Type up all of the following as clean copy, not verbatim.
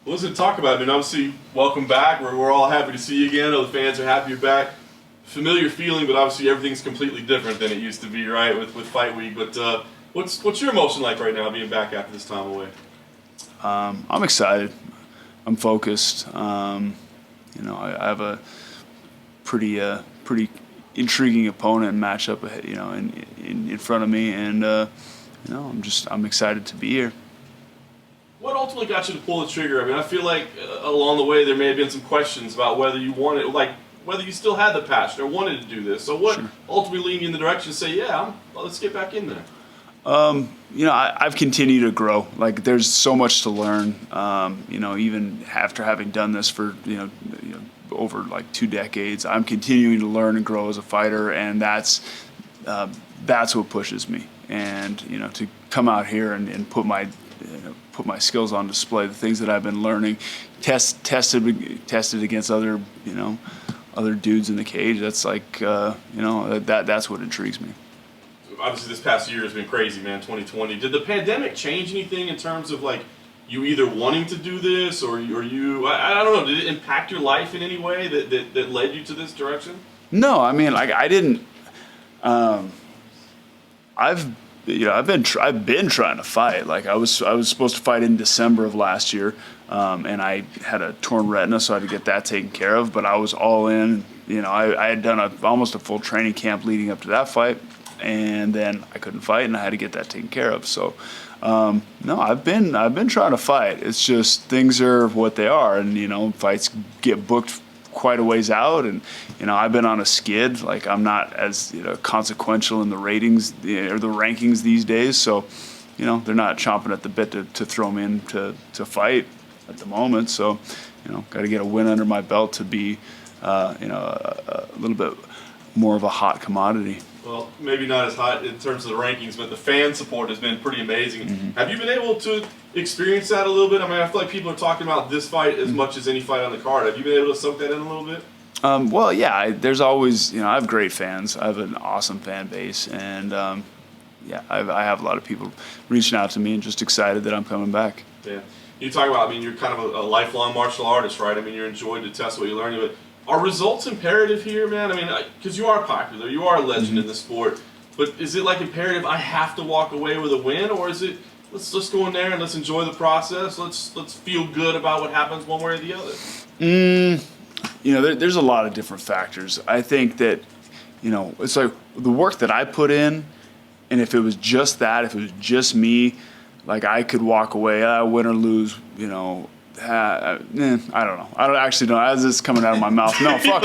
Well, listen, talk about it. I mean, obviously, welcome back. We're all happy to see you again. All the fans are happy you're back. Familiar feeling, but obviously everything's completely different than it used to be, right, with fight week. But what's your emotion like right now, being back after this time away? I'm excited. I'm focused. I have a pretty intriguing opponent and matchup, in front of me, and I'm excited to be here. What ultimately got you to pull the trigger? I mean, I feel like along the way there may have been some questions about whether you wanted, like whether you still had the passion or wanted to do this. So what ultimately leaned you in the direction to say, yeah, let's get back in there? I've continued to grow. Like, there's so much to learn. Even after having done this for over like 2 decades, I'm continuing to learn and grow as a fighter, and that's what pushes me. And to come out here and put my skills on display, the things that I've been learning, tested against other dudes in the cage. That's like that's what intrigues me. Obviously, this past year has been crazy, man. 2020. Did the pandemic change anything in terms of like you either wanting to do this or you? I don't know. Did it impact your life in any way that led you to this direction? No, I mean, like, I didn't. I've been trying to fight. Like, I was supposed to fight in December of last year, and I had a torn retina, so I had to get that taken care of. But I was all in. I had done almost a full training camp leading up to that fight, and then I couldn't fight, and I had to get that taken care of. So, no, I've been trying to fight. It's just things are what they are, and fights get booked quite a ways out, and I've been on a skid. Like, I'm not as consequential in the ratings or the rankings these days, so they're not chomping at the bit to throw me in to fight at the moment. So got to get a win under my belt to be a little bit more of a hot commodity. Well, maybe not as hot in terms of the rankings, but the fan support has been pretty amazing. Mm-hmm. Have you been able to experience that a little bit? I mean, I feel like people are talking about this fight as much as any fight on the card. Have you been able to soak that in a little bit? Well, yeah. There's always, I have great fans. I have an awesome fan base, and I have a lot of people reaching out to me and just excited that I'm coming back. Yeah. You talk about, I mean, you're kind of a lifelong martial artist, right? I mean, you're enjoying to test what you're learning, but are results imperative here, man? I mean, because you are popular, you are a legend in the sport, but is it like imperative I have to walk away with a win, or is it let's just go in there and let's enjoy the process, let's feel good about what happens one way or the other? There's a lot of different factors. I think that, it's like the work that I put in, and if it was just that, if it was just me, like, I could walk away, win or lose, I don't know. I don't actually know. As it's coming out of my mouth, no, fuck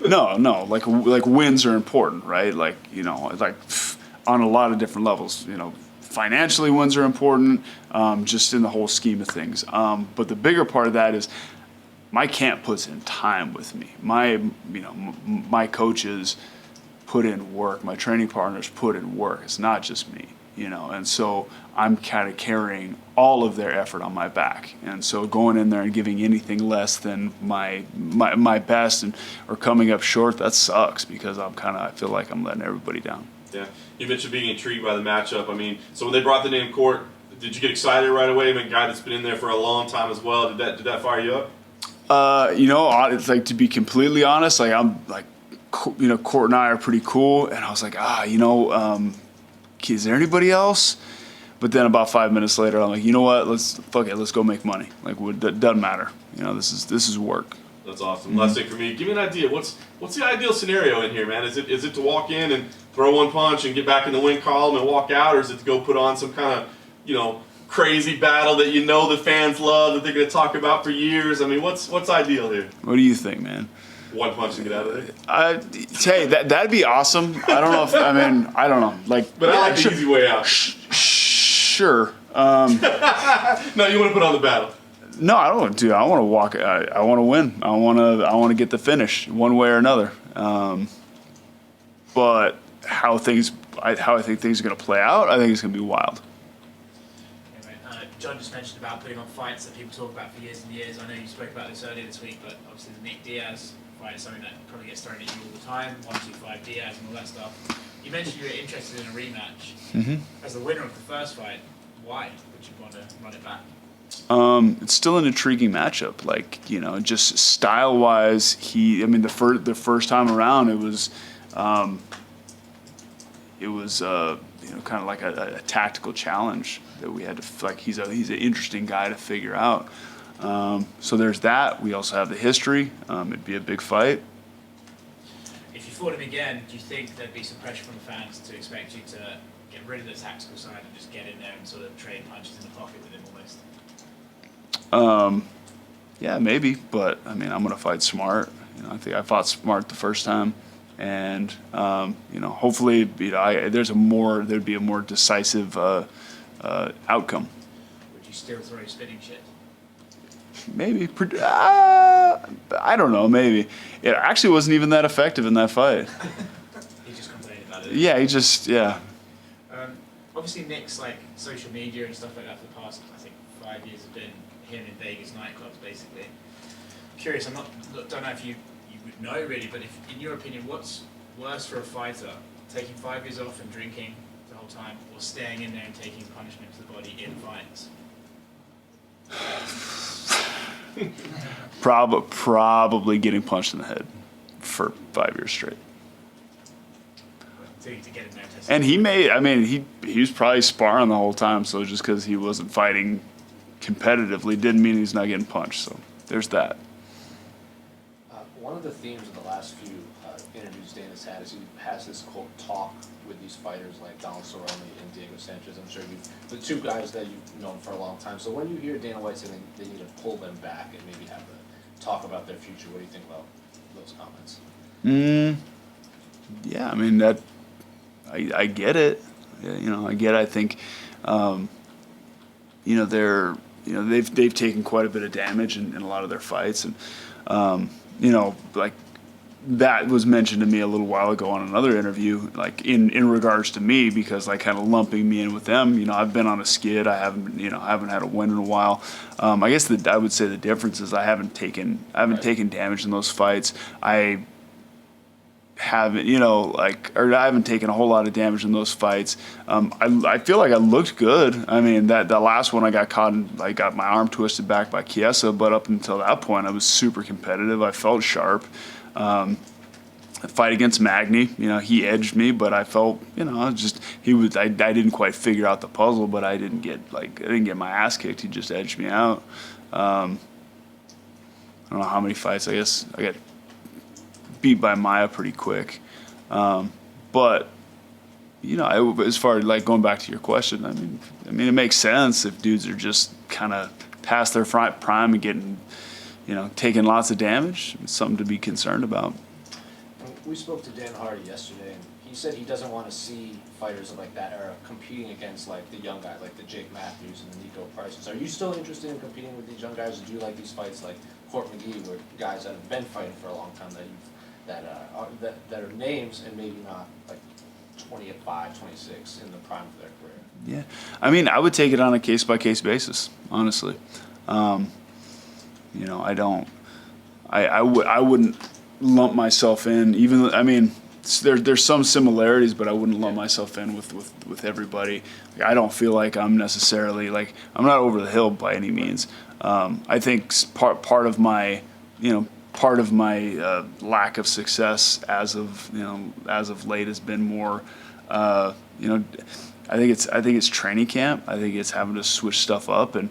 no. No. Like wins are important, right? Like, like on a lot of different levels. Financially, wins are important, just in the whole scheme of things. But the bigger part of that is my camp puts in time with me. My coaches put in work. My training partners put in work. It's not just me. And so I'm kind of carrying all of their effort on my back. And so going in there and giving anything less than my best or coming up short, that sucks, because I feel like I'm letting everybody down. Yeah. You mentioned being intrigued by the matchup. I mean, so when they brought the name Court, did you get excited right away? I mean, a guy that's been in there for a long time as well. Did that fire you up? It's like, to be completely honest, like, I'm like, Court and I are pretty cool. And I was like, is there anybody else? But then about 5 minutes later, I'm like, you know what? Let's go make money. Like, it doesn't matter. This is work. That's awesome. Mm-hmm. Last thing for me, give me an idea. What's the ideal scenario in here, man? Is it to walk in and throw one punch and get back in the win column and walk out, or is it to go put on some kind of crazy battle that the fans love, that they're going to talk about for years? I mean, what's ideal here? What do you think, man? One punch to get out of there. Hey, that'd be awesome. I don't know if I don't know. Like, but I like the easy way out. Sure. No, you want to put on the battle. No, I don't want to. I want to walk. I want to win. I want to get the finish one way or another. But how I think things are going to play out, I think it's going to be wild. John just mentioned about putting on fights that people talk about for years and years. I know you spoke about this earlier this week, but obviously the Nick Diaz fight is something that probably gets thrown at you all the time. 1-2-5 Diaz and all that stuff. You mentioned you were interested in a rematch. Mm-hmm. As the winner of the first fight, why would you want to run it back? It's still an intriguing matchup. Like, just style wise, the first time around it was kind of like a tactical challenge that we had to, like, he's an interesting guy to figure out. So there's that. We also have the history. It'd be a big fight. If you fought him again, do you think there'd be some pressure from the fans to expect you to get rid of the tactical side and just get in there and sort of trade punches in the pocket with him almost? Yeah, maybe, but I'm gonna fight smart. I think I fought smart the first time, and hopefully, there'd be a more decisive outcome. Would you still throw spinning shit? Maybe. I don't know. Maybe it actually wasn't even that effective in that fight. He just complained about it. Yeah. Obviously, Nick's like social media and stuff like that for the past, I think, 5 years have been him in Vegas nightclubs, basically. Curious, don't know if you would know really, but if, in your opinion, what's worse for a fighter, taking 5 years off and drinking the whole time, or staying in there and taking punishment to the body in fights? Probably getting punched in the head for 5 years straight. To get in there and test And he was probably sparring the whole time, so just because he wasn't fighting competitively didn't mean he's not getting punched. So there's that. One of the themes of the last few interviews Dana's had is he has this quote talk with these fighters like Donald Cerrone and Diego Sanchez. I'm sure the two guys that you've known for a long time. So when you hear Dana White saying they need to pull them back and maybe have to talk about their future, what do you think about those comments? Yeah, that I get it. Yeah, I get it. I think they've taken quite a bit of damage in a lot of their fights, and like that was mentioned to me a little while ago on another interview, like in regards to me, because like kind of lumping me in with them. I've been on a skid. I haven't had a win in a while. I guess I would say the difference is I haven't taken damage in those fights. I haven't I haven't taken a whole lot of damage in those fights. I feel like I looked good. That last one I got caught I got my arm twisted back by Chiesa, but up until that point I was super competitive. I felt sharp. The fight against Magny, he edged me, but I felt, I didn't quite figure out the puzzle, but I didn't get my ass kicked. He just edged me out. I don't know how many fights. I guess I got beat by Maya pretty quick. But as far as like going back to your question, it makes sense if dudes are just kind of past their prime and getting, taking lots of damage. It's something to be concerned about. We spoke to Dan Hardy yesterday, and he said he doesn't want to see fighters of like that era competing against like the young guys, like the Jake Matthews and the Nico Prices. Are you still interested in competing with these young guys? Or do you like these fights like Court McGee, where guys that have been fighting for a long time that are names and maybe not like 25, 26 in the prime of their career? Yeah, I would take it on a case-by-case basis, honestly. I wouldn't lump myself in, even there's some similarities, but I wouldn't lump myself in with everybody. I don't feel like I'm necessarily I'm not over the hill by any means. I think part of my lack of success as of late has been more I think it's training camp. I think it's having to switch stuff up, and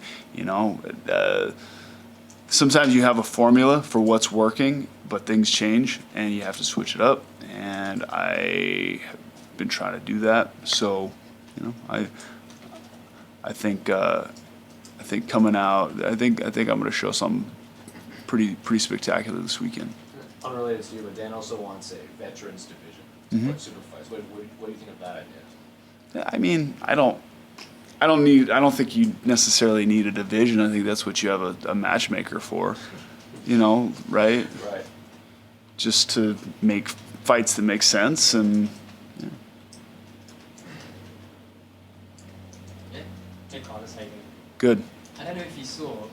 sometimes you have a formula for what's working, but things change and you have to switch it up. And I have been trying to do that. So, I think coming out, I think I'm going to show something pretty spectacular this weekend. Unrelated to you, but Dan also wants a veterans division to put super fights. What do you think of that idea? I don't think you necessarily need a division. I think that's what you have a matchmaker for, right? Right. Just to make fights that make sense and. Hey, Carlos, how you doing? Good. I don't know if you saw,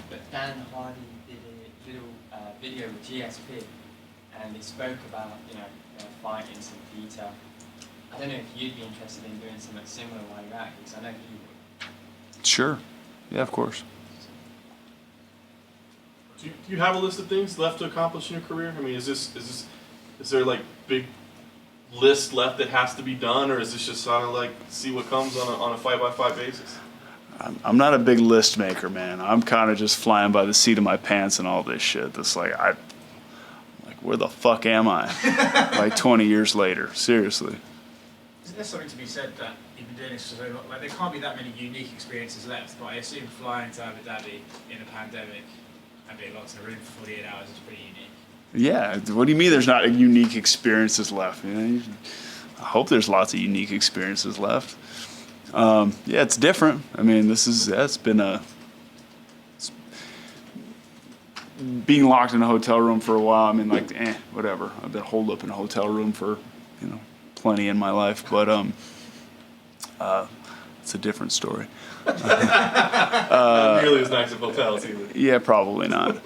but Dan Hardy did a little video with GSP, and he spoke about their fight in some detail. I don't know if you'd be interested in doing something similar while you're at, because I know he would. Sure. Yeah, of course. Do you have a list of things left to accomplish in your career? I mean, is there like big list left that has to be done, or is this just kind of like see what comes on a fight by fight basis? I'm not a big list maker, man. I'm kind of just flying by the seat of my pants and all this shit. That's like where the fuck am I? Like 20 years later, seriously. Isn't there something to be said that you've been doing this for so long? Like, there can't be that many unique experiences left, but I assume flying to Abu Dhabi in a pandemic and being locked in a room for 48 hours is pretty unique. Yeah, what do you mean there's not unique experiences left? You know, I hope there's lots of unique experiences left. Yeah, it's different. I mean, it's been being locked in a hotel room for a while. I mean, like, whatever. I've been holed up in a hotel room for, plenty in my life, but it's a different story. Not nearly as nice of hotels either. Yeah, probably not.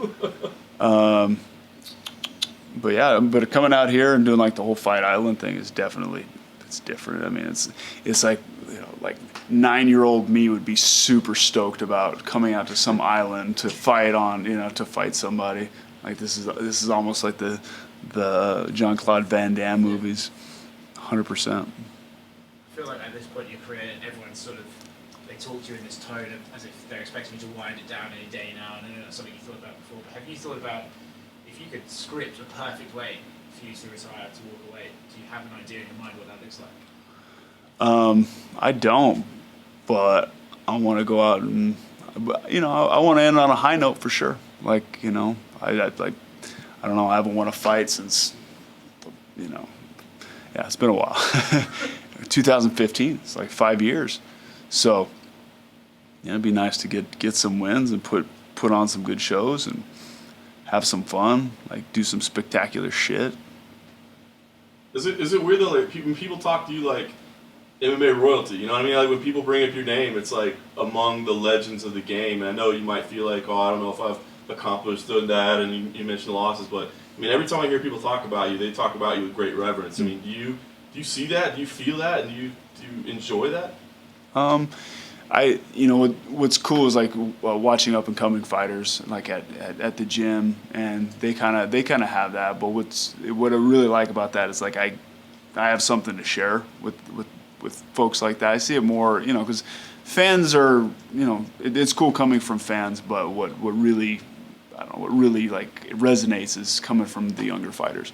But yeah, but coming out here and doing like the whole Fight Island thing is definitely, it's different. I mean, it's like, like 9-year-old me would be super stoked about coming out to some island to fight on, to fight somebody. Like this is almost like the Jean-Claude Van Damme movies, 100%. I feel like at this point in your career, everyone's they talk to you in this tone of as if they're expecting you to wind it down any day now, and I know that's something you thought about before, but have you thought about if you could script a perfect way for you to retire, to walk away, do you have an idea in your mind what that looks like? I don't, but I want to go out and, I want to end on a high note for sure. Like, I don't know, I haven't won a fight since, yeah, it's been a while. 2015, it's like 5 years. So, it'd be nice to get some wins and put on some good shows and have some fun, like do some spectacular shit. Is it weird though, like when people talk to you like MMA royalty, you know what I mean? Like when people bring up your name, it's like among the legends of the game. And I know you might feel like, oh, I don't know if I've accomplished that, and you mentioned the losses, but I mean, every time I hear people talk about you, they talk about you with great reverence. I mean, do you see that? Do you feel that? And do you enjoy that? What's cool is like watching up and coming fighters like at the gym, and they kind of have that. But what I really like about that is like I have something to share with folks like that. I see it more, because fans are, it's cool coming from fans, but what really like resonates is coming from the younger fighters.